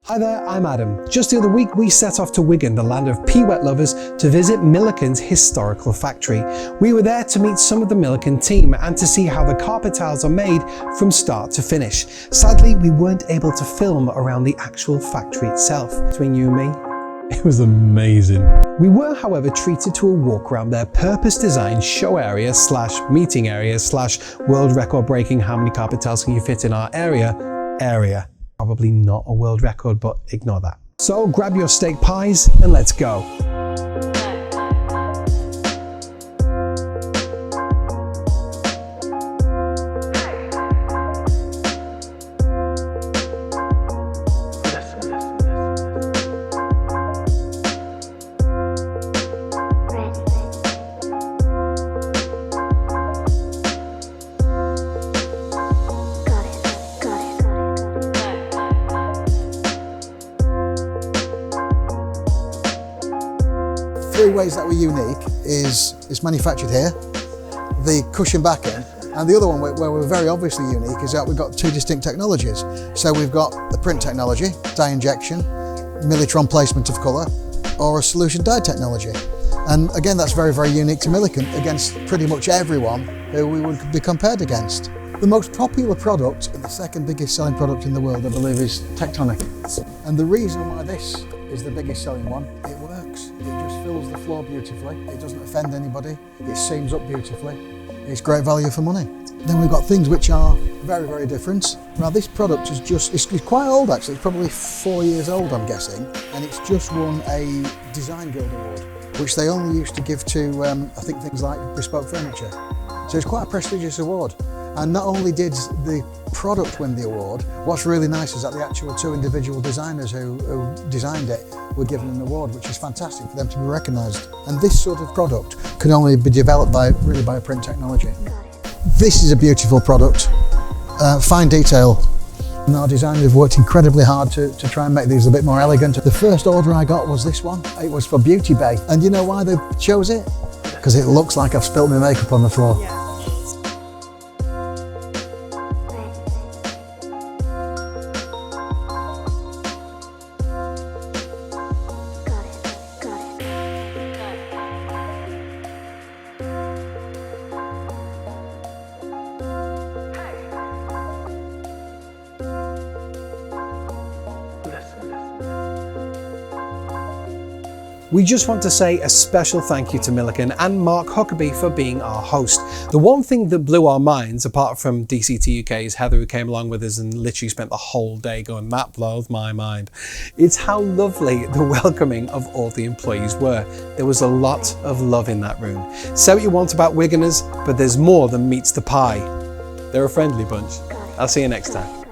Hi there, I'm Adam. Just the other week we set off to Wigan, the land of pea-wet lovers, to visit Milliken's historical factory. We were there to meet some of the Milliken team and to see how the CarpetTiles are made from start to finish. Sadly, we weren't able to film around the actual factory itself. Between you and me, it was amazing. We were, however, treated to a walk around their purpose-designed show area / meeting area / world record breaking how many carpet tiles can you fit in our area. Probably not a world record, but ignore that. So grab your steak pies and let's go. Three ways that we're unique is it's manufactured here, the cushion backing, and the other one where we're very obviously unique is that we've got two distinct technologies. So we've got the print technology, dye injection, Millitron placement of colour, or a solution dye technology. And again, that's very, very unique to Milliken against pretty much everyone who we would be compared against. The most popular product and the second biggest selling product in the world, I believe, is Tectonic. And the reason why this is the biggest selling one, it works. It just fills the floor beautifully. It doesn't offend anybody. It seams up beautifully. It's great value for money. Then we've got things which are very, very different. Now this product is it's quite old actually. It's probably 4 years old, I'm guessing. And it's just won a Design Guild Award, which they only used to give to, I think, things like bespoke furniture. So it's quite a prestigious award. And not only did the product win the award, what's really nice is that the actual two individual designers who designed it were given an award, which is fantastic for them to be recognised. And this sort of product can only be developed by a print technology. This is a beautiful product, fine detail. And our designers have worked incredibly hard to try and make these a bit more elegant. The first order I got was this one. It was for Beauty Bay. And you know why they chose it? Because it looks like I've spilt my makeup on the floor. Yeah. We just want to say a special thank you to Milliken and Mark Huckabee for being our host. The one thing that blew our minds, apart from DCTUK, is Heather, who came along with us and literally spent the whole day going, that blows my mind. It's how lovely the welcoming of all the employees were. There was a lot of love in that room. Say what you want about Wiganers, but there's more than meets the pie. They're a friendly bunch. I'll see you next time.